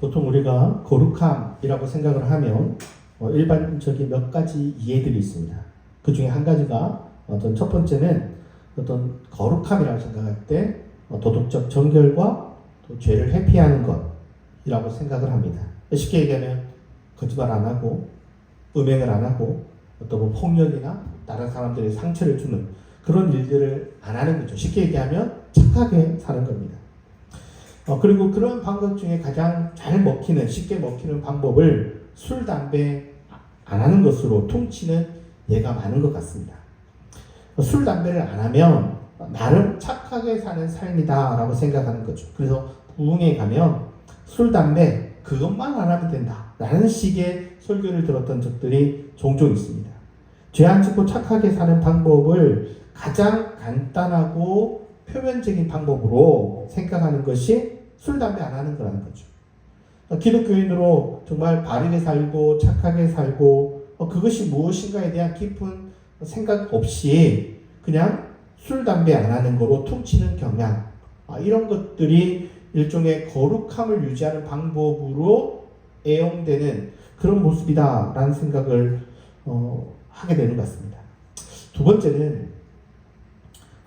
보통 우리가 거룩함이라고 생각을 하면 일반적인 몇 가지 이해들이 있습니다. 그 중에 한 가지가 어떤 첫 번째는 어떤 거룩함이라고 생각할 때 도덕적 정결과 또 죄를 회피하는 것이라고 생각을 합니다. 쉽게 얘기하면 거짓말 안 하고 음행을 안 하고 어떤 뭐 폭력이나 다른 사람들의 상처를 주는 그런 일들을 안 하는 거죠. 쉽게 얘기하면 착하게 사는 겁니다. 그리고 그런 방법 중에 가장 잘 먹히는, 쉽게 먹히는 방법을 술, 담배 안 하는 것으로 퉁치는 예가 많은 것 같습니다. 술, 담배를 안 하면 나름 착하게 사는 삶이다 라고 생각하는 거죠. 그래서 부흥에 가면 술, 담배 그것만 안 하면 된다 라는 식의 설교를 들었던 적들이 종종 있습니다. 죄 안 짓고 착하게 사는 방법을 가장 간단하고 표면적인 방법으로 생각하는 것이 술, 담배 안 하는 거라는 거죠. 기독교인으로 정말 바르게 살고 착하게 살고 그것이 무엇인가에 대한 깊은 생각 없이 그냥 술, 담배 안 하는 거로 퉁치는 경향, 이런 것들이 일종의 거룩함을 유지하는 방법으로 애용되는 그런 모습이다라는 생각을 하게 되는 것 같습니다. 두 번째는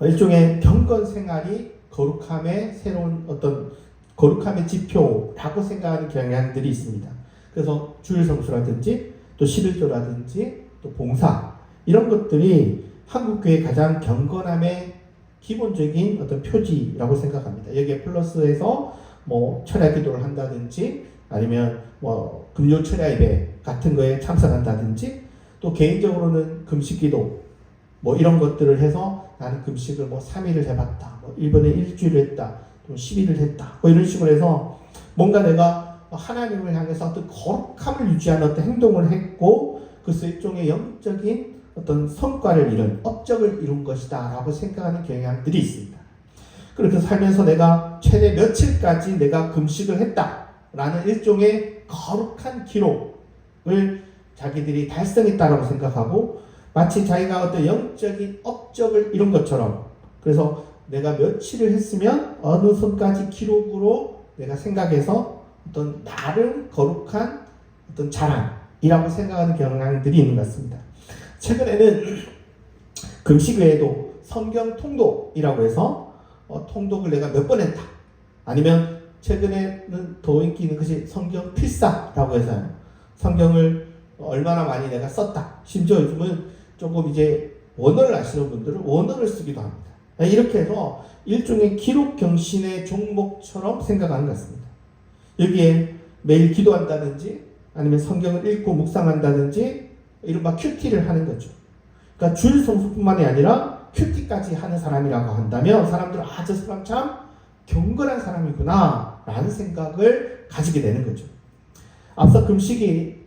일종의 경건 생활이 거룩함의 새로운 어떤 거룩함의 지표라고 생각하는 경향들이 있습니다. 그래서 주일 성수라든지 또 11조라든지 또 봉사 이런 것들이 한국교회의 가장 경건함의 기본적인 어떤 표지라고 생각합니다. 여기에 플러스해서 뭐 철야 기도를 한다든지 아니면 뭐 금요 철야 예배 같은 거에 참석한다든지 또 개인적으로는 금식 기도 뭐 이런 것들을 해서 나는 금식을 뭐 3일을 해봤다. 뭐 이번에 일주일을 했다. 또 10일을 했다. 뭐 이런 식으로 해서 뭔가 내가 하나님을 향해서 어떤 거룩함을 유지하는 어떤 행동을 했고 그래서 일종의 영적인 어떤 성과를 이룬, 업적을 이룬 것이다 라고 생각하는 경향들이 있습니다. 그렇게 살면서 내가 최대 며칠까지 내가 금식을 했다 라는 일종의 거룩한 기록을 자기들이 달성했다라고 생각하고 마치 자기가 어떤 영적인 업적을 이룬 것처럼 그래서 내가 며칠을 했으면 어느 선까지 기록으로 내가 생각해서 어떤 나름 거룩한 어떤 자랑이라고 생각하는 경향들이 있는 것 같습니다. 최근에는 금식 외에도 성경 통독이라고 해서 통독을 내가 몇 번 했다. 아니면 최근에는 더 인기 있는 것이 성경 필사라고 해서 성경을 얼마나 많이 내가 썼다. 심지어 요즘은 조금 이제 원어를 아시는 분들은 원어를 쓰기도 합니다. 이렇게 해서 일종의 기록 경신의 종목처럼 생각하는 것 같습니다. 여기에 매일 기도한다든지 아니면 성경을 읽고 묵상한다든지 이른바 큐티를 하는 거죠. 그러니까 주일 성수뿐만이 아니라 큐티까지 하는 사람이라고 한다면 사람들은 저 사람 참 경건한 사람이구나 라는 생각을 가지게 되는 거죠. 앞서 금식이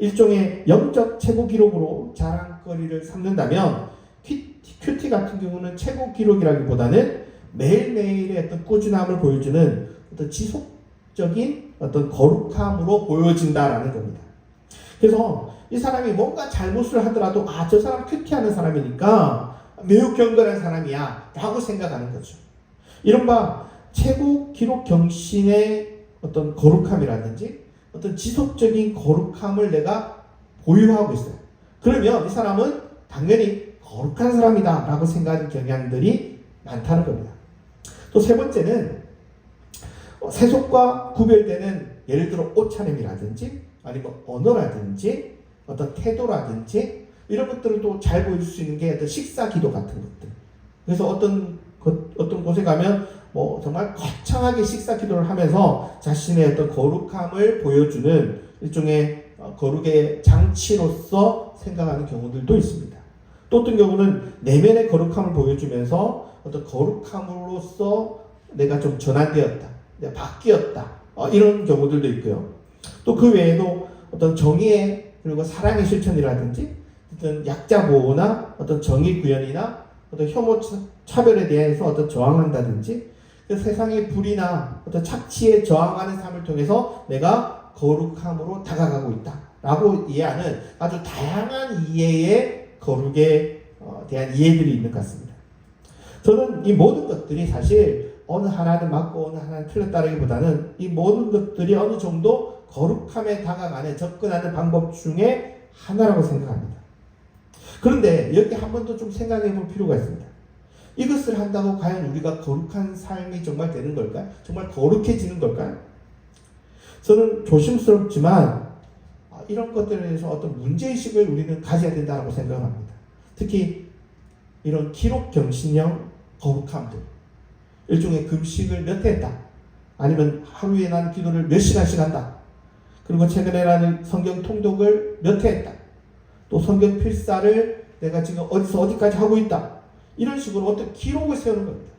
일종의 영적 최고 기록으로 자랑거리를 삼는다면 큐티 같은 경우는 최고 기록이라기보다는 매일매일의 어떤 꾸준함을 보여주는 어떤 지속적인 어떤 거룩함으로 보여진다라는 겁니다. 그래서 이 사람이 뭔가 잘못을 하더라도 저 사람 큐티하는 사람이니까 매우 경건한 사람이야 라고 생각하는 거죠. 이른바 최고 기록 경신의 어떤 거룩함이라든지 어떤 지속적인 거룩함을 내가 보유하고 있어요. 그러면 이 사람은 당연히 거룩한 사람이다 라고 생각하는 경향들이 많다는 겁니다. 또 세 번째는 세속과 구별되는 예를 들어 옷차림이라든지 아니면 언어라든지 어떤 태도라든지 이런 것들을 또 잘 보여줄 수 있는 게 어떤 식사 기도 같은 것들. 그래서 어떤 곳에 가면 뭐 정말 거창하게 식사 기도를 하면서 자신의 어떤 거룩함을 보여주는 일종의 거룩의 장치로서 생각하는 경우들도 있습니다. 또 어떤 경우는 내면의 거룩함을 보여주면서 어떤 거룩함으로써 내가 좀 전환되었다, 내가 바뀌었다, 이런 경우들도 있고요. 또 그 외에도 어떤 정의의 그리고 사랑의 실천이라든지 어떤 약자 보호나 어떤 정의 구현이나 어떤 혐오 차별에 대해서 어떤 저항한다든지 세상의 불이나 어떤 착취에 저항하는 삶을 통해서 내가 거룩함으로 다가가고 있다라고 이해하는 아주 다양한 이해의 거룩에 대한 이해들이 있는 것 같습니다. 저는 이 모든 것들이 사실 어느 하나는 맞고 어느 하나는 틀렸다라기보다는 이 모든 것들이 어느 정도 거룩함에 다가가는 접근하는 방법 중에 하나라고 생각합니다. 그런데 여기 한 번 더 좀 생각해 볼 필요가 있습니다. 이것을 한다고 과연 우리가 거룩한 삶이 정말 되는 걸까요? 정말 거룩해지는 걸까요? 저는 조심스럽지만 이런 것들에 대해서 어떤 문제의식을 우리는 가져야 된다고 생각합니다. 특히 이런 기록 경신형 거룩함들, 일종의 금식을 몇 회 했다, 아니면 하루에 난 기도를 몇 시간씩 한다, 그리고 최근에 나는 성경 통독을 몇 회 했다, 또 성경 필사를 내가 지금 어디서 어디까지 하고 있다, 이런 식으로 어떤 기록을 세우는 겁니다.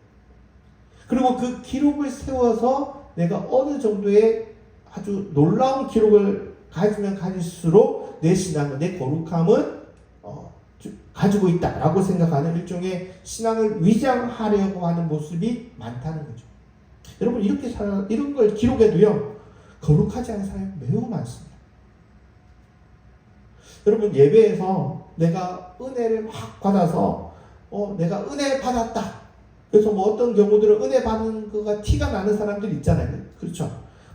그리고 그 기록을 세워서 내가 어느 정도의 아주 놀라운 기록을 가지면 가질수록 내 신앙은, 내 거룩함은 가지고 있다라고 생각하는 일종의 신앙을 위장하려고 하는 모습이 많다는 거죠. 여러분, 이런 걸 기록해도요, 거룩하지 않은 사람이 매우 많습니다. 여러분, 예배에서 내가 은혜를 막 받아서 내가 은혜 받았다, 그래서 뭐 어떤 경우들은 은혜 받는 거가 티가 나는 사람들이 있잖아요. 그렇죠?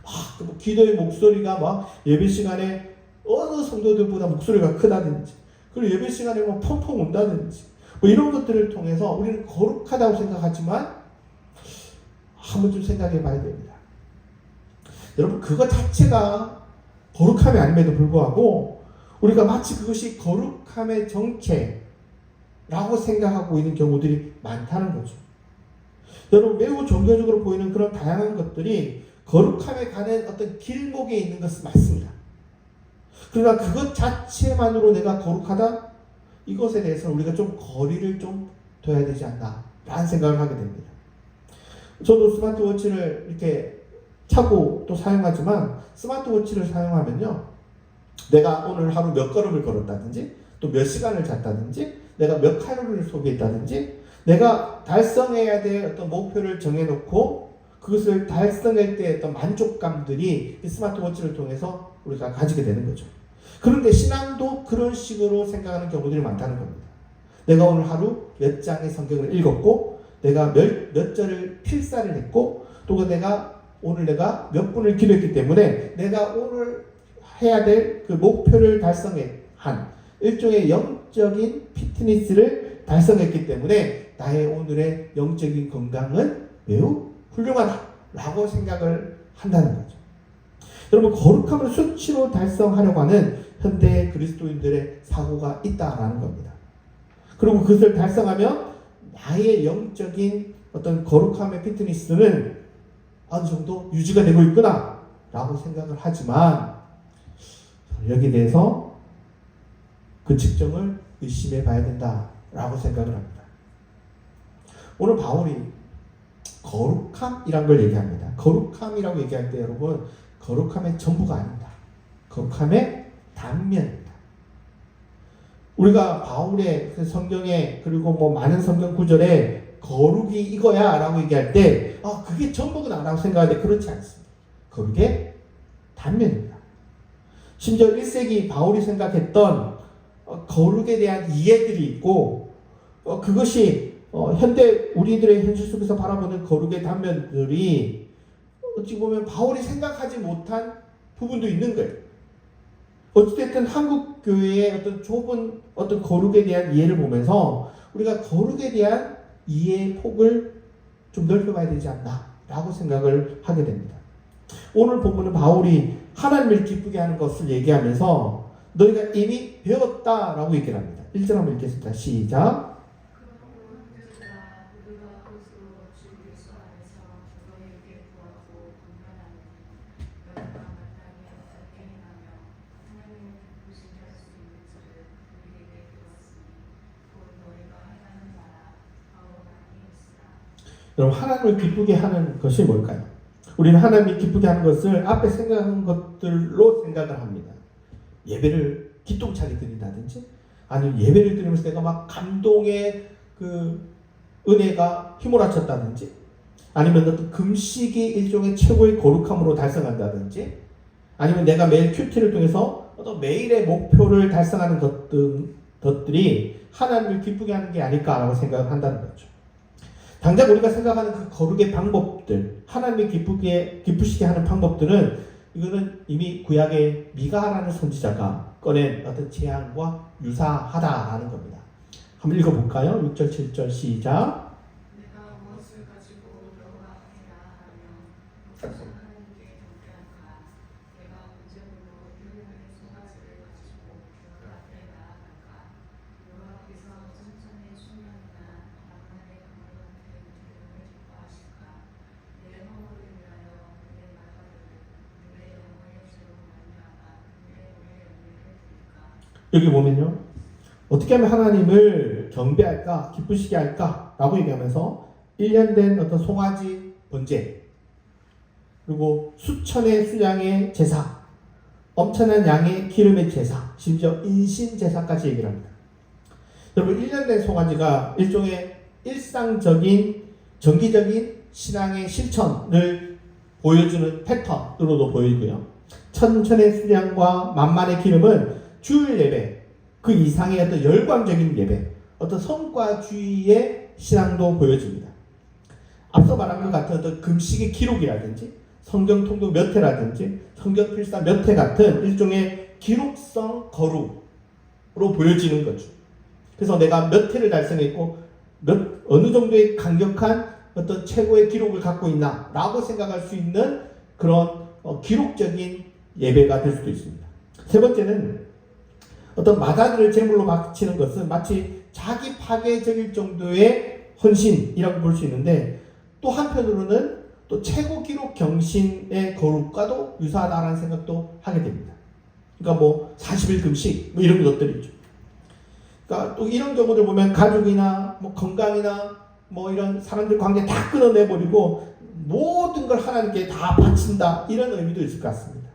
막 기도의 목소리가 막 예배 시간에 어느 성도들보다 목소리가 크다든지, 그리고 예배 시간에 뭐 펑펑 온다든지, 뭐 이런 것들을 통해서 우리는 거룩하다고 생각하지만 한 번쯤 생각해 봐야 됩니다. 여러분, 그것 자체가 거룩함이 아님에도 불구하고 우리가 마치 그것이 거룩함의 정체라고 생각하고 있는 경우들이 많다는 거죠. 여러분, 매우 종교적으로 보이는 그런 다양한 것들이 거룩함에 가는 어떤 길목에 있는 것은 맞습니다. 그러나 그것 자체만으로 내가 거룩하다? 이것에 대해서는 우리가 좀 거리를 좀 둬야 되지 않나 라는 생각을 하게 됩니다. 저도 스마트워치를 이렇게 차고 또 사용하지만, 스마트워치를 사용하면요, 내가 오늘 하루 몇 걸음을 걸었다든지, 또 몇 시간을 잤다든지, 내가 몇 칼로리를 소비했다든지, 내가 달성해야 될 어떤 목표를 정해놓고 그것을 달성할 때 어떤 만족감들이 이 스마트워치를 통해서 우리가 가지게 되는 거죠. 그런데 신앙도 그런 식으로 생각하는 경우들이 많다는 겁니다. 내가 오늘 하루 몇 장의 성경을 읽었고, 내가 몇 절을 필사를 했고, 또 오늘 내가 몇 분을 기도했기 때문에 내가 오늘 해야 될 그 목표를 달성한 일종의 영적인 피트니스를 달성했기 때문에 나의 오늘의 영적인 건강은 매우 훌륭하다라고 생각을 한다는 거죠. 여러분, 거룩함을 수치로 달성하려고 하는 현대 그리스도인들의 사고가 있다라는 겁니다. 그리고 그것을 달성하면 나의 영적인 어떤 거룩함의 피트니스는 어느 정도 유지가 되고 있구나 라고 생각을 하지만, 여기에 대해서 그 측정을 의심해 봐야 된다라고 생각을 합니다. 오늘 바울이 거룩함이란 걸 얘기합니다. 거룩함이라고 얘기할 때 여러분, 거룩함의 전부가 아닙니다. 거룩함의 단면입니다. 우리가 바울의 그 성경에, 그리고 뭐 많은 성경 구절에 거룩이 이거야 라고 얘기할 때 그게 전부구나 라고 생각하는데 그렇지 않습니다. 거룩의 단면입니다. 심지어 1세기 바울이 생각했던 거룩에 대한 이해들이 있고, 그것이 현대 우리들의 현실 속에서 바라보는 거룩의 단면들이 어찌 보면 바울이 생각하지 못한 부분도 있는 거예요. 어찌됐든 한국 교회의 어떤 좁은 어떤 거룩에 대한 이해를 보면서 우리가 거룩에 대한 이해의 폭을 좀 넓혀봐야 되지 않나 라고 생각을 하게 됩니다. 오늘 본문은 바울이 하나님을 기쁘게 하는 것을 얘기하면서 너희가 이미 배웠다라고 얘기를 합니다. 1절 한번 읽겠습니다. 시작. 여러분, 하나님을 기쁘게 하는 것이 뭘까요? 우리는 하나님을 기쁘게 하는 것을 앞에 생각한 것들로 생각을 합니다. 예배를 기똥차게 드린다든지, 아니면 예배를 드리면서 내가 막 감동의 그 은혜가 휘몰아쳤다든지, 아니면 어떤 금식이 일종의 최고의 거룩함으로 달성한다든지, 아니면 내가 매일 큐티를 통해서 어떤 매일의 목표를 달성하는 것들이 하나님을 기쁘게 하는 게 아닐까라고 생각을 한다는 거죠. 당장 우리가 생각하는 그 거룩의 방법들, 하나님이 기쁘시게 하는 방법들은 이거는 이미 구약의 미가라는 선지자가 꺼낸 어떤 제안과 유사하다라는 겁니다. 한번 읽어볼까요? 6절, 7절 시작. 내가 무엇을 가지고 너와 해라 하며 무엇을 하나님께 경배할까? 내가 언제부로 유명한 송아지를 가지고 그 앞에 나아갈까? 여호와께서 천천의 순간이나 만날의 강물한테 기름을 기뻐하실까? 내 허물을 위하여 내 말하기를 내 영혼의 죄로 말미암아 내 예배를 드릴까? 여기 보면요. 어떻게 하면 하나님을 경배할까, 기쁘시게 할까? 라고 얘기하면서 1년 된 어떤 송아지 번제, 그리고 수천의 수양의 제사, 엄청난 양의 기름의 제사, 심지어 인신 제사까지 얘기를 합니다. 여러분, 1년 된 송아지가 일종의 일상적인, 정기적인 신앙의 실천을 보여주는 패턴으로도 보이고요. 천천의 수양과 만만의 기름은 주일 예배, 그 이상의 어떤 열광적인 예배, 어떤 성과주의의 신앙도 보여집니다. 앞서 말한 것 같은 어떤 금식의 기록이라든지 성경 통독 몇 회라든지 성경 필사 몇 회 같은 일종의 기록성 거룩으로 보여지는 거죠. 그래서 내가 몇 회를 달성했고 어느 정도의 강력한 어떤 최고의 기록을 갖고 있나 라고 생각할 수 있는 그런 기록적인 예배가 될 수도 있습니다. 세 번째는 어떤 마다들을 제물로 바치는 것은 마치 자기 파괴적일 정도의 헌신이라고 볼 수 있는데, 또 한편으로는 또 최고 기록 경신의 거룩과도 유사하다라는 생각도 하게 됩니다. 그러니까 뭐 40일 금식 뭐 이런 것들이죠. 그러니까 또 이런 경우들 보면 가족이나 뭐 건강이나 뭐 이런 사람들 관계 다 끊어내버리고 모든 걸 하나님께 다 바친다, 이런 의미도 있을 것 같습니다.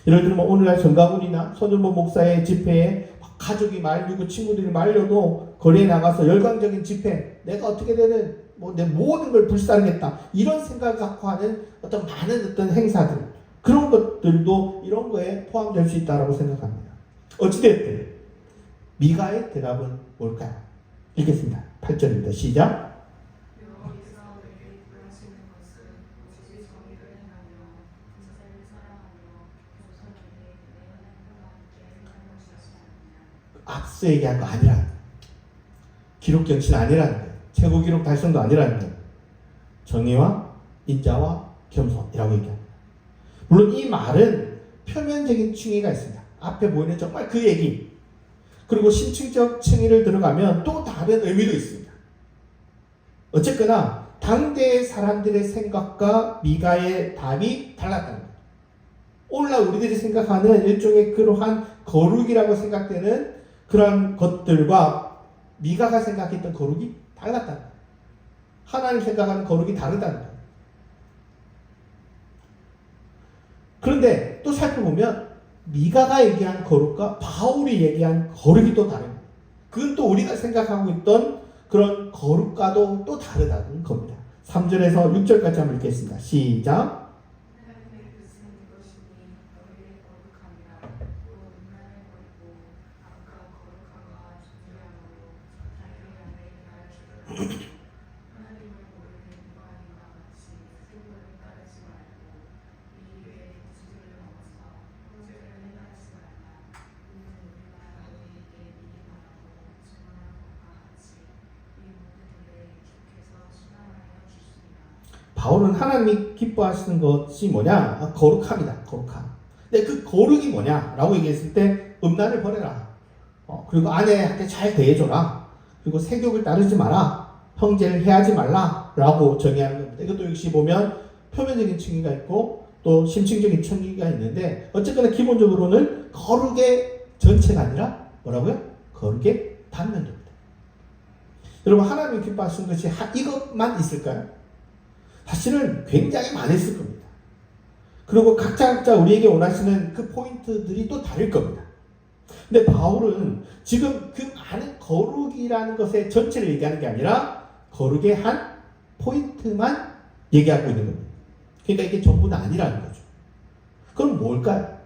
예를 들면 오늘날 정가군이나 손준보 목사의 집회에 가족이 말리고 친구들이 말려도 거리에 나가서 열광적인 집회, 내가 어떻게 되는 뭐 내 모든 걸 불사르겠다, 이런 생각을 갖고 하는 어떤 많은 어떤 행사들, 그런 것들도 이런 거에 포함될 수 있다고 생각합니다. 어찌됐든 미가의 대답은 뭘까요? 읽겠습니다. 8절입니다. 시작. 여호와께서 내게 구하시는 것은 오직 정의를 행하며 인생을 사랑하며 조선에게 내 하나님과 함께 하는 것이지 않느냐. 앞서 얘기한 거 아니라는 거예요. 기록 경신 아니라는 거예요. 최고 기록 달성도 아니라는 거예요. 정의와 인자와 겸손이라고 얘기합니다. 물론 이 말은 표면적인 층위가 있습니다. 앞에 보이는 정말 그 얘기, 그리고 심층적 층위를 들어가면 또 다른 의미도 있습니다. 어쨌거나 당대의 사람들의 생각과 미가의 답이 달랐다는 거예요. 오늘날 우리들이 생각하는 일종의 그러한 거룩이라고 생각되는 그런 것들과 미가가 생각했던 거룩이 달랐다는 거예요. 하나님 생각하는 거룩이 다르다는 거예요. 그런데 또 살펴보면 미가가 얘기한 거룩과 바울이 얘기한 거룩이 또 다릅니다. 그건 또 우리가 생각하고 있던 그런 거룩과도 또 다르다는 겁니다. 3절에서 6절까지 한번 읽겠습니다. 시작. 하나님의 뜻은 이것이니 너희의 거룩함이라 또 음란을 버리고 아까 거룩함과 존귀함으로 자기 안에 날 주를 하나님을 모르는 이방인과 같이 생물을 따르지 말고 이 일에 지들을 넘어서 형제를 해하지 말라. 이는 우리가 너희에게 미리 말하고 증언한 것과 같이 이 모든 일에 주께서 순환하여 주시니라. 바울은 하나님이 기뻐하시는 것이 뭐냐? 거룩함이다. 거룩함. 근데 그 거룩이 뭐냐라고 얘기했을 때 음란을 버려라. 그리고 아내한테 잘 대해줘라. 그리고 세욕을 따르지 마라. 형제를 해하지 말라라고 정의하는 겁니다. 이것도 역시 보면 표면적인 층위가 있고 또 심층적인 층위가 있는데, 어쨌거나 기본적으로는 거룩의 전체가 아니라 뭐라고요? 거룩의 단면입니다. 여러분, 하나님이 기뻐하시는 것이 이것만 있을까요? 사실은 굉장히 많았을 겁니다. 그리고 각자 우리에게 원하시는 그 포인트들이 또 다를 겁니다. 근데 바울은 지금 그 많은 거룩이라는 것의 전체를 얘기하는 게 아니라 거룩의 한 포인트만 얘기하고 있는 겁니다. 그러니까 이게 전부는 아니라는 거죠. 그럼 뭘까요?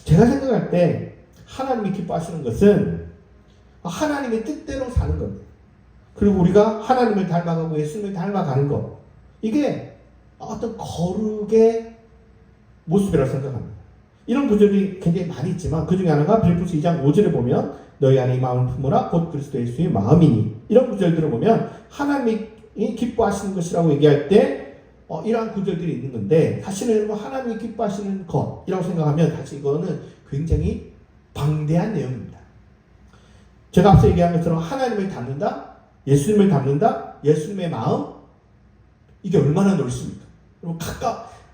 제가 생각할 때 하나님이 기뻐하시는 것은 하나님의 뜻대로 사는 겁니다. 그리고 우리가 하나님을 닮아가고 예수님을 닮아가는 것, 이게 어떤 거룩의 모습이라고 생각합니다. 이런 구절이 굉장히 많이 있지만 그 중에 하나가 빌립보서 2장 5절에 보면 너희 안에 이 마음을 품으라 곧 그리스도 예수의 마음이니, 이런 구절들을 보면 하나님이 기뻐하시는 것이라고 얘기할 때 이러한 구절들이 있는 건데, 사실은 하나님이 기뻐하시는 것이라고 생각하면 사실 이거는 굉장히 방대한 내용입니다. 제가 앞서 얘기한 것처럼 하나님을 닮는다, 예수님을 닮는다, 예수님의 마음, 이게 얼마나 넓습니까? 여러분,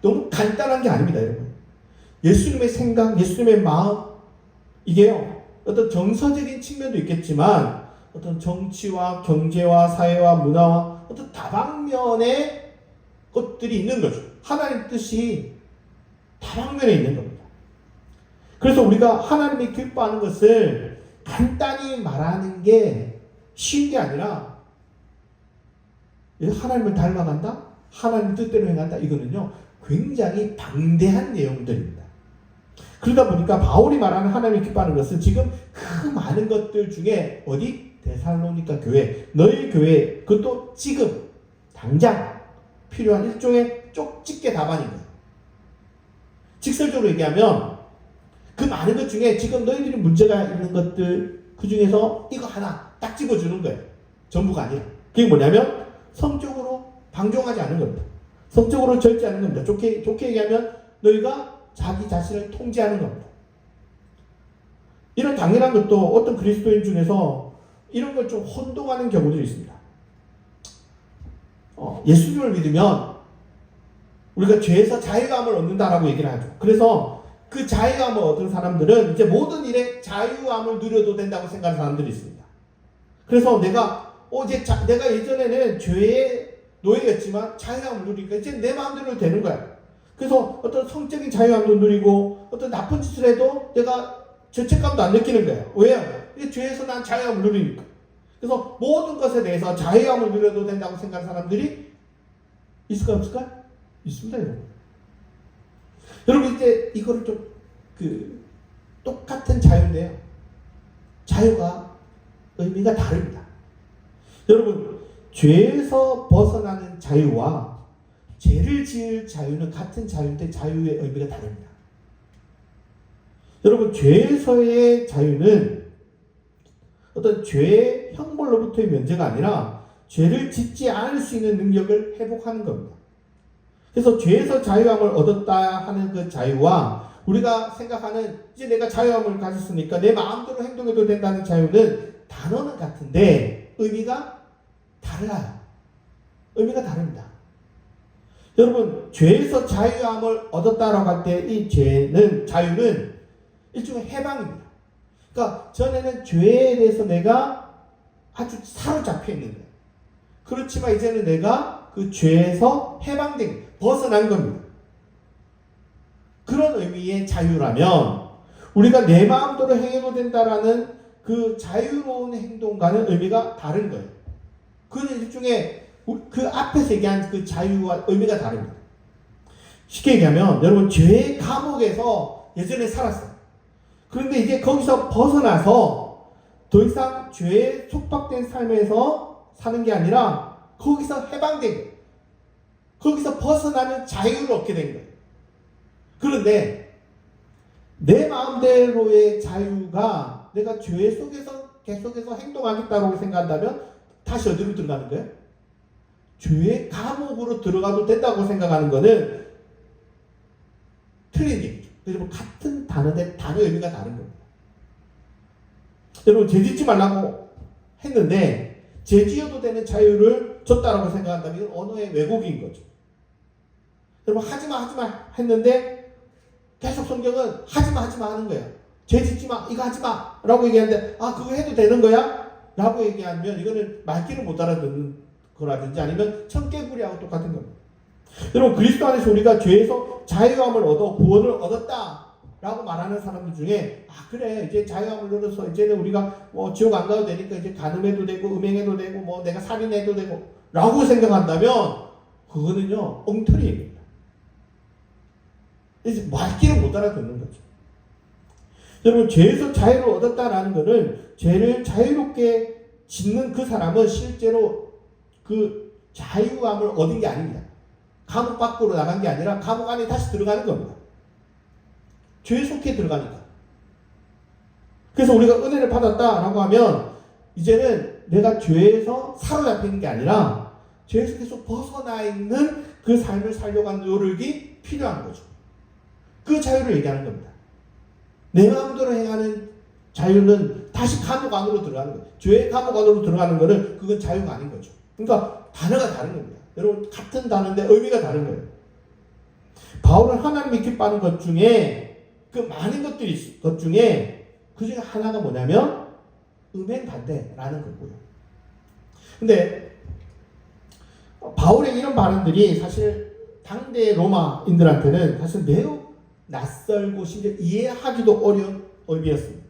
너무 간단한 게 아닙니다, 여러분. 예수님의 생각, 예수님의 마음, 이게요, 어떤 정서적인 측면도 있겠지만 어떤 정치와 경제와 사회와 문화와 어떤 다방면의 것들이 있는 거죠. 하나님 뜻이 다방면에 있는 겁니다. 그래서 우리가 하나님이 기뻐하는 것을 간단히 말하는 게 쉬운 게 아니라, 하나님을 닮아간다, 하나님 뜻대로 행한다, 이거는요 굉장히 방대한 내용들입니다. 그러다 보니까 바울이 말하는 하나님을 기뻐하는 것은 지금 그 많은 것들 중에 어디? 데살로니가 교회, 너희 교회, 그것도 지금 당장 필요한 일종의 쪽집게 답안인 거예요. 직설적으로 얘기하면 그 많은 것 중에 지금 너희들이 문제가 있는 것들, 그 중에서 이거 하나 딱 집어주는 거예요. 전부가 아니라. 그게 뭐냐면 성적으로 방종하지 않는 겁니다. 성적으로 절제하는 겁니다. 좋게 얘기하면 너희가 자기 자신을 통제하는 겁니다. 이런 당연한 것도 어떤 그리스도인 중에서 이런 걸 좀 혼동하는 경우들이 있습니다. 예수님을 믿으면 우리가 죄에서 자유감을 얻는다라고 얘기를 하죠. 그래서 그 자유감을 얻은 사람들은 이제 모든 일에 자유함을 누려도 된다고 생각하는 사람들이 있습니다. 그래서 내가 예전에는 죄의 노예였지만 자유함을 누리니까 이제 내 마음대로 되는 거야. 그래서 어떤 성적인 자유함도 누리고 어떤 나쁜 짓을 해도 내가 죄책감도 안 느끼는 거예요. 왜요? 이 죄에서 난 자유함을 누리니까. 그래서 모든 것에 대해서 자유함을 누려도 된다고 생각하는 사람들이 있을까 없을까? 있습니다, 여러분. 여러분, 이제 이거를 좀 똑같은 자유인데요, 자유가 의미가 다릅니다. 여러분, 죄에서 벗어나는 자유와 죄를 지을 자유는 같은 자유인데 자유의 의미가 다릅니다. 여러분, 죄에서의 자유는 어떤 죄의 형벌로부터의 면제가 아니라 죄를 짓지 않을 수 있는 능력을 회복하는 겁니다. 그래서 죄에서 자유함을 얻었다 하는 그 자유와 우리가 생각하는 이제 내가 자유함을 가졌으니까 내 마음대로 행동해도 된다는 자유는 단어는 같은데 의미가 달라요. 의미가 다릅니다. 여러분, 죄에서 자유함을 얻었다라고 할 때 이 자유는 일종의 해방입니다. 그러니까 전에는 죄에 대해서 내가 아주 사로잡혀 있는 거예요. 그렇지만 이제는 내가 그 죄에서 해방된, 벗어난 겁니다. 그런 의미의 자유라면 우리가 내 마음대로 행해도 된다라는 그 자유로운 행동과는 의미가 다른 거예요. 그는 일종의 그 앞에서 얘기한 그 자유와 의미가 다릅니다. 쉽게 얘기하면 여러분, 죄의 감옥에서 예전에 살았어요. 그런데 이제 거기서 벗어나서 더 이상 죄에 속박된 삶에서 사는 게 아니라 거기서 해방된 거예요. 거기서 벗어나는 자유를 얻게 된 거예요. 그런데 내 마음대로의 자유가 내가 죄 속에서 계속해서 행동하겠다고 생각한다면 다시 어디로 들어가는 거예요? 죄의 감옥으로 들어가도 된다고 생각하는 것은 틀린 얘기죠. 여러분, 같은 단어인데 단어의 의미가 다른 겁니다. 여러분, 죄짓지 말라고 했는데 죄지어도 되는 자유를 줬다라고 생각한다면 이건 언어의 왜곡인 거죠. 여러분, 하지마 했는데 계속 성경은 하지마 하는 거예요. 죄짓지 마, 이거 하지마 라고 얘기하는데 그거 해도 되는 거야? 라고 얘기하면 이거는 말귀를 못 알아듣는 거라든지 아니면 청개구리하고 똑같은 겁니다. 여러분, 그리스도 안에서 우리가 죄에서 자유함을 얻어 구원을 얻었다 라고 말하는 사람들 중에 그래, 이제 자유함을 얻어서 이제는 우리가 지옥 안 가도 되니까 이제 간음해도 되고 음행해도 되고 내가 살인해도 되고 라고 생각한다면 그거는요 엉터리 얘기입니다. 이제 말귀를 못 알아듣는 거죠. 여러분, 죄에서 자유를 얻었다라는 것은 죄를 자유롭게 짓는 그 사람은 실제로 그 자유함을 얻은 게 아닙니다. 감옥 밖으로 나간 게 아니라 감옥 안에 다시 들어가는 겁니다. 죄 속에 들어가니까. 그래서 우리가 은혜를 받았다라고 하면 이제는 내가 죄에서 사로잡히는 게 아니라 죄에서 계속 벗어나 있는 그 삶을 살려고 하는 노력이 필요한 거죠. 그 자유를 얘기하는 겁니다. 내 마음대로 행하는 자유는 다시 감옥 안으로 들어가는 거예요. 죄의 감옥 안으로 들어가는 거는 그건 자유가 아닌 거죠. 그러니까 단어가 다른 겁니다. 여러분 같은 단어인데 의미가 다른 거예요. 바울은 하나님이 기뻐하는 것 중에 그 많은 것들이 있을 것 중에 그 중에 하나가 뭐냐면 음행 반대라는 거고요. 근데 바울의 이런 발언들이 사실 당대 로마인들한테는 사실 매우 낯설고 심지어 이해하기도 어려운 의미였습니다.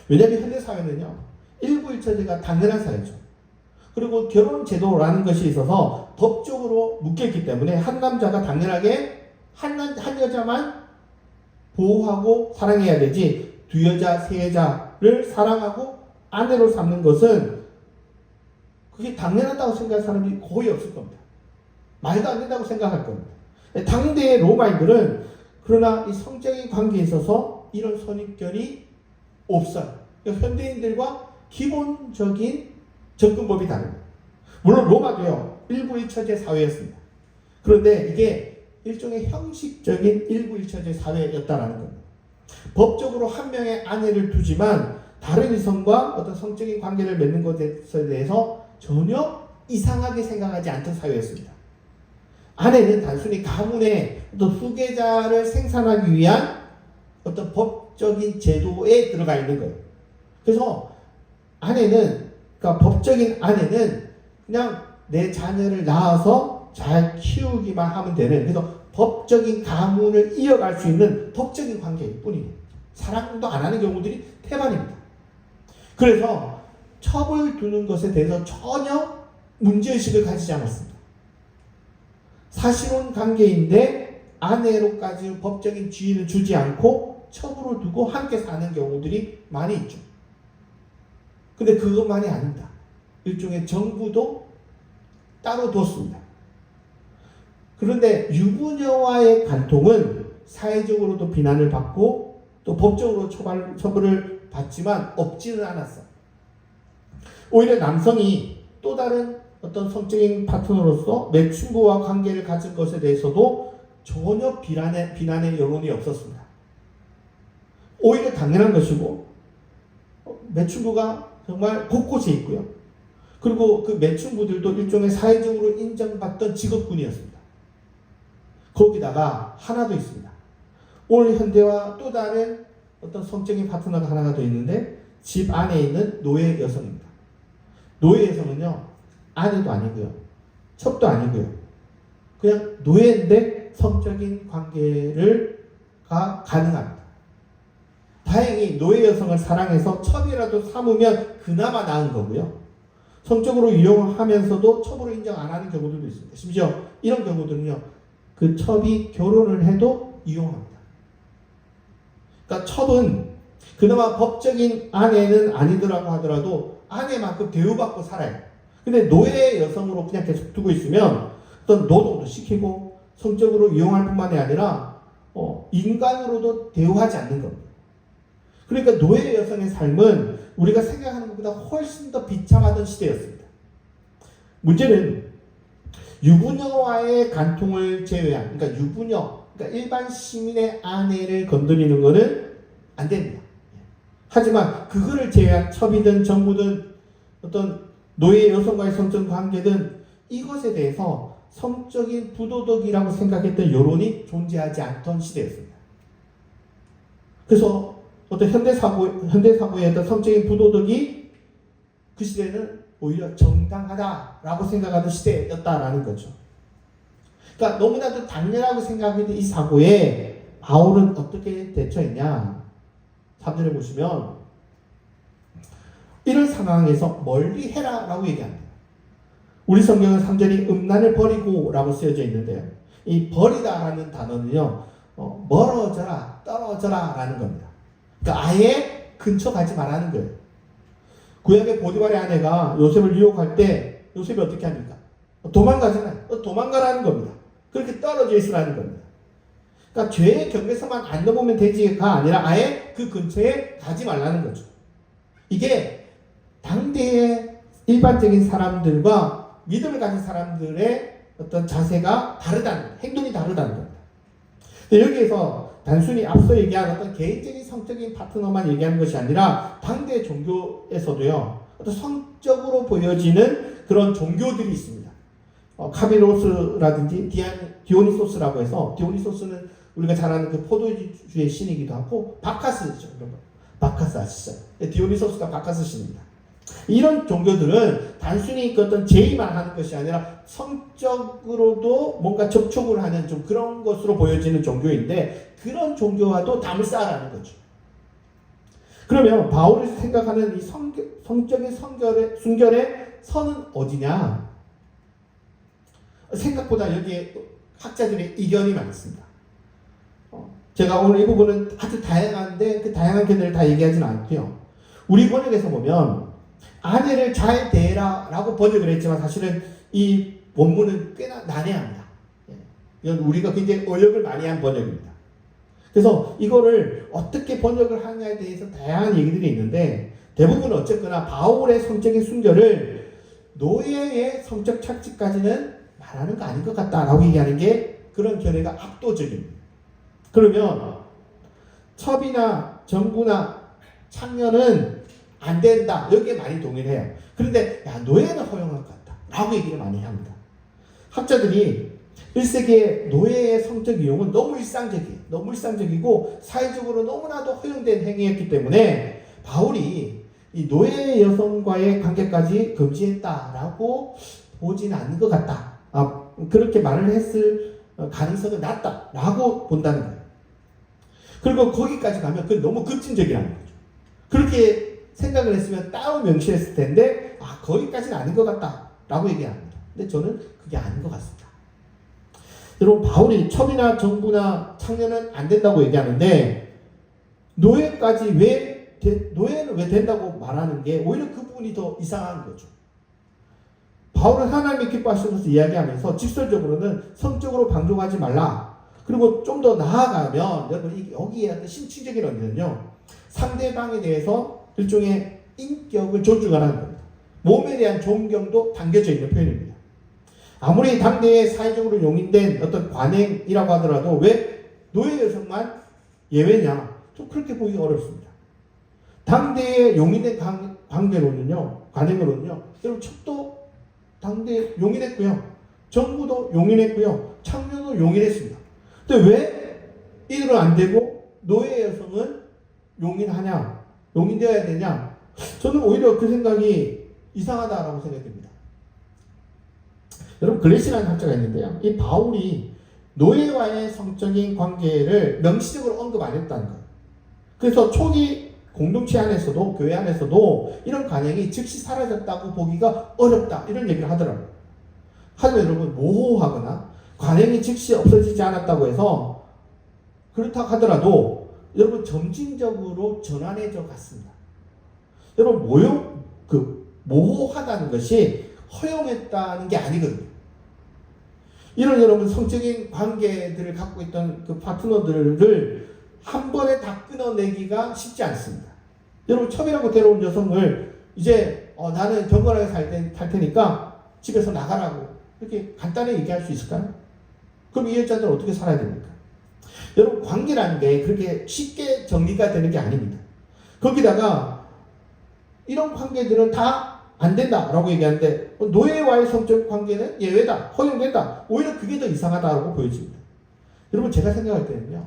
왜냐하면 현대 사회는요, 일부일처제가 당연한 사회죠. 그리고 결혼 제도라는 것이 있어서 법적으로 묶여있기 때문에 한 남자가 당연하게 한 여자만 보호하고 사랑해야 되지 두 여자, 세 여자를 사랑하고 아내로 삼는 것은 그게 당연하다고 생각하는 사람이 거의 없을 겁니다. 말도 안 된다고 생각할 겁니다. 당대의 로마인들은 그러나 이 성적인 관계에 있어서 이런 선입견이 없어요. 현대인들과 기본적인 접근법이 다릅니다. 물론 로마도요, 일부일처제 사회였습니다. 그런데 이게 일종의 형식적인 일부일처제 사회였다라는 겁니다. 법적으로 한 명의 아내를 두지만 다른 이성과 어떤 성적인 관계를 맺는 것에 대해서 전혀 이상하게 생각하지 않던 사회였습니다. 아내는 단순히 가문의 어떤 후계자를 생산하기 위한 어떤 법적인 제도에 들어가 있는 거예요. 그래서 아내는, 그러니까 법적인 아내는 그냥 내 자녀를 낳아서 잘 키우기만 하면 되는, 그래서 법적인 가문을 이어갈 수 있는 법적인 관계일 뿐이에요. 사랑도 안 하는 경우들이 태반입니다. 그래서 첩을 두는 것에 대해서 전혀 문제의식을 가지지 않았습니다. 사실혼 관계인데 아내로까지 법적인 지위를 주지 않고 첩으로 두고 함께 사는 경우들이 많이 있죠. 근데 그것만이 아닙니다. 일종의 정부도 따로 뒀습니다. 그런데 유부녀와의 간통은 사회적으로도 비난을 받고 또 법적으로 처벌을 받지만 없지는 않았어요. 오히려 남성이 또 다른 어떤 성적인 파트너로서 매춘부와 관계를 가진 것에 대해서도 전혀 비난의 여론이 없었습니다. 오히려 당연한 것이고 매춘부가 정말 곳곳에 있고요. 그리고 그 매춘부들도 일종의 사회적으로 인정받던 직업군이었습니다. 거기다가 하나 더 있습니다. 오늘 현대와 또 다른 어떤 성적인 파트너가 하나가 더 있는데 집 안에 있는 노예 여성입니다. 노예 여성은요, 아내도 아니고요, 첩도 아니고요, 그냥 노예인데 성적인 관계가 가능합니다. 다행히 노예 여성을 사랑해서 첩이라도 삼으면 그나마 나은 거고요. 성적으로 이용하면서도 첩으로 인정 안 하는 경우들도 있습니다. 심지어 이런 경우들은요, 그 첩이 결혼을 해도 이용합니다. 그러니까 첩은 그나마 법적인 아내는 아니더라고 하더라도 아내만큼 대우받고 살아요. 근데 노예 여성으로 그냥 계속 두고 있으면 어떤 노동도 시키고 성적으로 이용할 뿐만이 아니라 인간으로도 대우하지 않는 겁니다. 그러니까 노예 여성의 삶은 우리가 생각하는 것보다 훨씬 더 비참하던 시대였습니다. 문제는 유부녀와의 간통을 제외한, 그러니까 유부녀, 그러니까 일반 시민의 아내를 건드리는 것은 안 됩니다. 하지만 그거를 제외한 첩이든 정부든 어떤 노예 여성과의 성적 관계든 이것에 대해서 성적인 부도덕이라고 생각했던 여론이 존재하지 않던 시대였습니다. 그래서 어떤 현대사고의 어떤 성적인 부도덕이 그 시대는 오히려 정당하다라고 생각하던 시대였다라는 거죠. 그러니까 너무나도 당연하고 생각했던 이 사고에 바울은 어떻게 대처했냐? 3절에 보시면 이런 상황에서 멀리 해라 라고 얘기합니다. 우리 성경은 3절이 음란을 버리고 라고 쓰여져 있는데요. 이 버리다라는 단어는요, 멀어져라, 떨어져라 라는 겁니다. 그러니까 아예 근처 가지 말라는 거예요. 구약의 보디발의 아내가 요셉을 유혹할 때 요셉이 어떻게 합니까? 도망가잖아요. 도망가라는 겁니다. 그렇게 떨어져 있으라는 겁니다. 그러니까 죄의 경계선만 안 넘으면 되지가 아니라 아예 그 근처에 가지 말라는 거죠. 이게 당대의 일반적인 사람들과 믿음을 가진 사람들의 어떤 자세가 다르다는 거예요. 행동이 다르다는 겁니다. 근데 여기에서 단순히 앞서 얘기한 어떤 개인적인 성적인 파트너만 얘기하는 것이 아니라 당대 종교에서도요, 어떤 성적으로 보여지는 그런 종교들이 있습니다. 카미로스라든지 디오니소스라고 해서, 디오니소스는 우리가 잘 아는 그 포도주의 신이기도 하고, 바카스죠. 바카스 아시죠? 디오니소스가 바카스 신입니다. 이런 종교들은 단순히 그 어떤 제의만 하는 것이 아니라 성적으로도 뭔가 접촉을 하는 좀 그런 것으로 보여지는 종교인데, 그런 종교와도 담을 쌓으라는 거죠. 그러면 바울이 생각하는 이 성적인 순결의 선은 어디냐? 생각보다 여기에 학자들의 이견이 많습니다. 제가 오늘 이 부분은 아주 다양한데 그 다양한 견해를 다 얘기하지는 않고요. 우리 번역에서 보면 아내를 잘 대해라 라고 번역을 했지만 사실은 이 원문은 꽤나 난해합니다. 이건 우리가 굉장히 어역을 많이 한 번역입니다. 그래서 이거를 어떻게 번역을 하느냐에 대해서 다양한 얘기들이 있는데, 대부분은 어쨌거나 바울의 성적인 순결을 노예의 성적 착취까지는 말하는 거 아닌 것 같다라고 얘기하는 게 그런 견해가 압도적입니다. 그러면 첩이나 정부나 창녀는 안 된다, 여기에 많이 동의를 해요. 그런데 노예는 허용할 것 같다 라고 얘기를 많이 합니다. 학자들이 1세기의 노예의 성적 이용은 너무 일상적이고 사회적으로 너무나도 허용된 행위였기 때문에 바울이 이 노예 여성과의 관계까지 금지했다라고 보지는 않는 것 같다, 그렇게 말을 했을 가능성은 낮다라고 본다는 거예요. 그리고 거기까지 가면 그건 너무 급진적이라는 거죠. 그렇게 생각을 했으면 따로 명시했을 텐데 거기까지는 아닌 것 같다라고 얘기합니다. 근데 저는 그게 아닌 것 같습니다. 여러분, 바울이 첩이나 정부나 창녀는 안 된다고 얘기하는데 노예는 왜 된다고 말하는 게 오히려 그 부분이 더 이상한 거죠. 바울은 하나님의 기뻐하시면서 이야기하면서 직설적으로는 성적으로 방종하지 말라. 그리고 좀 더 나아가면 여러분 여기에 어떤 심층적인 의미는요, 상대방에 대해서 일종의 인격을 존중하라는 겁니다. 몸에 대한 존경도 담겨져 있는 표현입니다. 아무리 당대에 사회적으로 용인된 어떤 관행이라고 하더라도 왜 노예 여성만 예외냐? 좀 그렇게 보기 어렵습니다. 당대에 용인된 관행으로는요, 여러분 첩도 당대에 용인했고요, 정부도 용인했고요, 창녀도 용인했습니다. 근데 왜 이들은 안 되고 노예 여성은 용인되어야 되냐? 저는 오히려 그 생각이 이상하다라고 생각됩니다. 여러분, 글래시라는 학자가 있는데요, 이 바울이 노예와의 성적인 관계를 명시적으로 언급 안 했다는 거예요. 그래서 초기 공동체 안에서도, 교회 안에서도 이런 관행이 즉시 사라졌다고 보기가 어렵다, 이런 얘기를 하더라고요. 하지만 여러분, 모호하거나 관행이 즉시 없어지지 않았다고 해서 그렇다고 하더라도 여러분 점진적으로 전환해져 갔습니다. 여러분, 모호하다는 것이 허용했다는 게 아니거든요. 이런 여러분 성적인 관계들을 갖고 있던 그 파트너들을 한 번에 다 끊어내기가 쉽지 않습니다. 여러분, 첩이라고 데려온 여성을 이제 나는 경건하게 살 테니까 집에서 나가라고 이렇게 간단히 얘기할 수 있을까요? 그럼 이 여자들은 어떻게 살아야 됩니까? 여러분, 관계라는 게 그렇게 쉽게 정리가 되는 게 아닙니다. 거기다가 이런 관계들은 다 안 된다라고 얘기하는데 노예와의 성적 관계는 예외다, 허용된다, 오히려 그게 더 이상하다고 보여집니다. 여러분, 제가 생각할 때는요,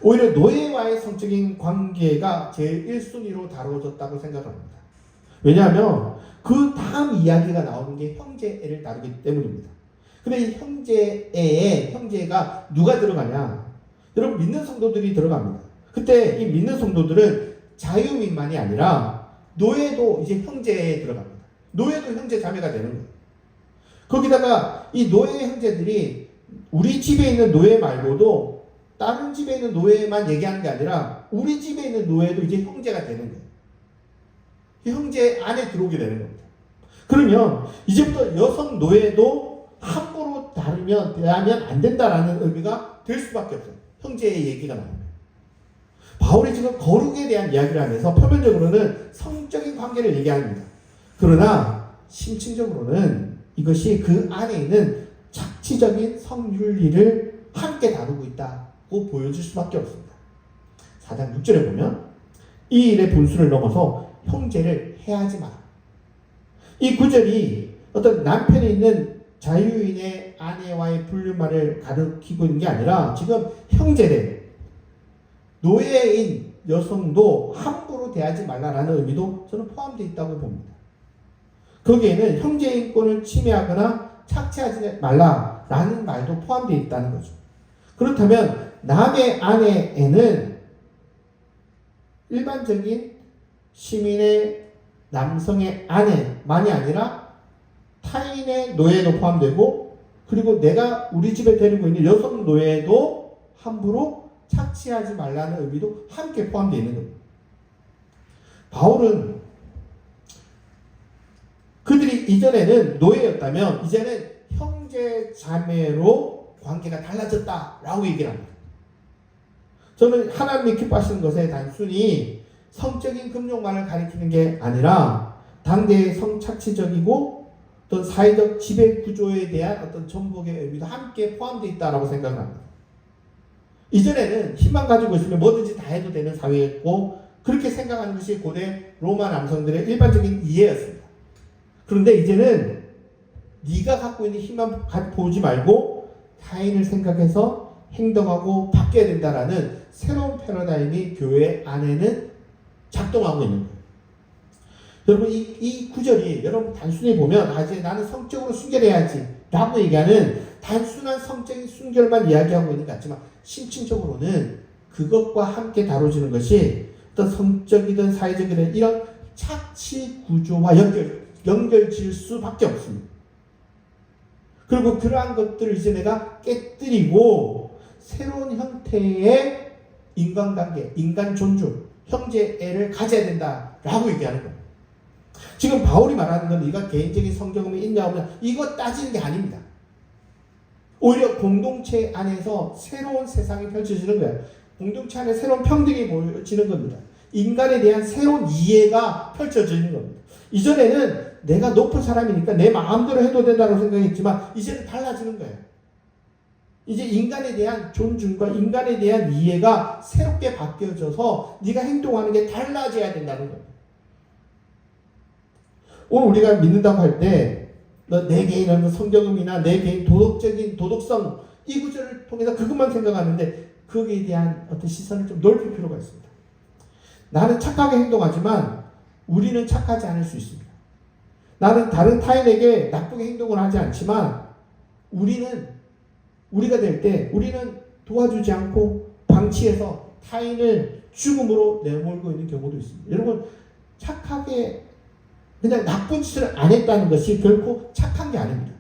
오히려 노예와의 성적인 관계가 제일 1순위로 다뤄졌다고 생각합니다. 왜냐하면 그 다음 이야기가 나오는 게 형제애를 다루기 때문입니다. 근데 이 형제가 누가 들어가냐? 여러분, 믿는 성도들이 들어갑니다. 그때 이 믿는 성도들은 자유민만이 아니라 노예도 이제 형제에 들어갑니다. 노예도 형제 자매가 되는 거예요. 거기다가 이 노예 형제들이 우리 집에 있는 노예 말고도 다른 집에 있는 노예만 얘기하는 게 아니라 우리 집에 있는 노예도 이제 형제가 되는 거예요. 형제 안에 들어오게 되는 겁니다. 그러면 이제부터 여성 노예도 함부로 대하면 안 된다라는 의미가 될 수밖에 없어요. 형제의 얘기가 나오면. 바울이 지금 거룩에 대한 이야기를 하면서 표면적으로는 성적인 관계를 얘기합니다. 그러나 심층적으로는 이것이 그 안에 있는 착취적인 성윤리를 함께 다루고 있다고 보여줄 수밖에 없습니다. 4장 6절에 보면 이 일의 분수를 넘어서 형제를 해하지 마라. 이 구절이 어떤 남편이 있는 자유인의 아내와의 불륜말을 가리키고 있는 게 아니라 지금 형제들, 노예인 여성도 함부로 대하지 말라라는 의미도 저는 포함되어 있다고 봅니다. 거기에는 형제인권을 침해하거나 착취하지 말라라는 말도 포함되어 있다는 거죠. 그렇다면 남의 아내에는 일반적인 시민의 남성의 아내만이 아니라 타인의 노예도 포함되고 그리고 내가 우리 집에 데리고 있는 여성 노예도 함부로 착취하지 말라는 의미도 함께 포함되어 있는 겁니다. 바울은 그들이 이전에는 노예였다면 이제는 형제 자매로 관계가 달라졌다라고 얘기를 합니다. 저는 하나님이 기뻐하시는 것에 단순히 성적인 금욕만을 가리키는 게 아니라 당대의 성착취적이고 어떤 사회적 지배 구조에 대한 어떤 전복의 의미도 함께 포함되어 있다고 생각합니다. 이전에는 힘만 가지고 있으면 뭐든지 다 해도 되는 사회였고 그렇게 생각하는 것이 고대 로마 남성들의 일반적인 이해였습니다. 그런데 이제는 네가 갖고 있는 힘만 보지 말고 타인을 생각해서 행동하고 바뀌어야 된다라는 새로운 패러다임이 교회 안에는 작동하고 있는 거예요. 여러분 이 구절이 여러분 단순히 보면 이제 나는 성적으로 순결해야지 라고 얘기하는 단순한 성적인 순결만 이야기하고 있는 것 같지만 심층적으로는 그것과 함께 다뤄지는 것이 어떤 성적이든 사회적이든 이런 착취 구조와 연결질 수밖에 없습니다. 그리고 그러한 것들을 이제 내가 깨뜨리고 새로운 형태의 인간관계, 인간 존중, 형제애를 가져야 된다라고 얘기하는 거예요. 지금 바울이 말하는 건 네가 개인적인 성경험이 있냐 없냐 이거 따지는 게 아닙니다. 오히려 공동체 안에서 새로운 세상이 펼쳐지는 거예요. 공동체 안에 새로운 평등이 보여지는 겁니다. 인간에 대한 새로운 이해가 펼쳐지는 겁니다. 이전에는 내가 높은 사람이니까 내 마음대로 해도 된다고 생각했지만 이제는 달라지는 거예요. 이제 인간에 대한 존중과 인간에 대한 이해가 새롭게 바뀌어져서 네가 행동하는 게 달라져야 된다는 거예요. 오늘 우리가 믿는다고 할 때 내 개인의 성경음이나 내 개인 도덕적인 도덕성 이 구절을 통해서 그것만 생각하는데 거기에 대한 어떤 시선을 좀 넓힐 필요가 있습니다. 나는 착하게 행동하지만 우리는 착하지 않을 수 있습니다. 나는 다른 타인에게 나쁘게 행동을 하지 않지만 우리가 될 때 우리는 도와주지 않고 방치해서 타인을 죽음으로 내몰고 있는 경우도 있습니다. 여러분 착하게 그냥 나쁜 짓을 안 했다는 것이 결코 착한 게 아닙니다.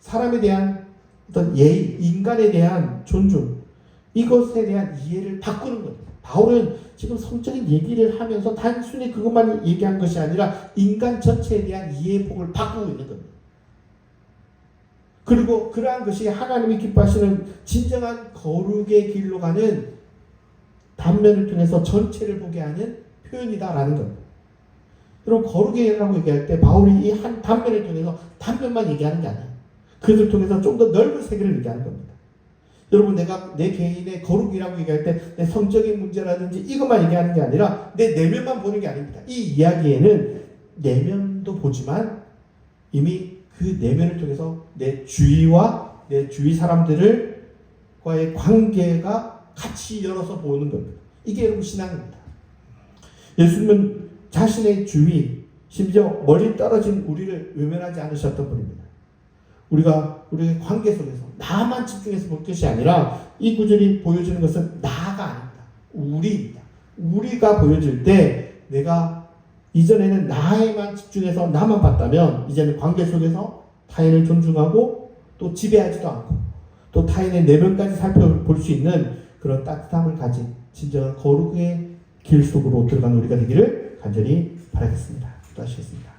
사람에 대한 어떤 예의, 인간에 대한 존중, 이것에 대한 이해를 바꾸는 겁니다. 바울은 지금 성적인 얘기를 하면서 단순히 그것만 얘기한 것이 아니라 인간 전체에 대한 이해의 폭을 바꾸고 있는 겁니다. 그리고 그러한 것이 하나님이 기뻐하시는 진정한 거룩의 길로 가는 단면을 통해서 전체를 보게 하는 표현이다라는 겁니다. 여러분 거룩이라고 얘기할 때 바울이 이 한 단면을 통해서 단면만 얘기하는 게 아니에요. 그것을 통해서 좀 더 넓은 세계를 얘기하는 겁니다. 여러분 내가 내 개인의 거룩이라고 얘기할 때 내 성적인 문제라든지 이것만 얘기하는 게 아니라 내 내면만 보는 게 아닙니다. 이 이야기에는 내면도 보지만 이미 그 내면을 통해서 내 주위와 내 주위 사람들과의 관계가 같이 열어서 보는 겁니다. 이게 여러분 신앙입니다. 예수님은 자신의 주위, 심지어 멀리 떨어진 우리를 외면하지 않으셨던 분입니다. 우리가 우리의 관계 속에서 나만 집중해서 볼 것이 아니라 이 구절이 보여주는 것은 나가 아닙니다. 우리입니다. 우리가 보여질 때 내가 이전에는 나에만 집중해서 나만 봤다면 이제는 관계 속에서 타인을 존중하고 또 지배하지도 않고 또 타인의 내면까지 살펴볼 수 있는 그런 따뜻함을 가진 진정한 거룩의 길 속으로 들어가는 우리가 되기를 간절히 바라겠습니다. 기도하시겠습니다.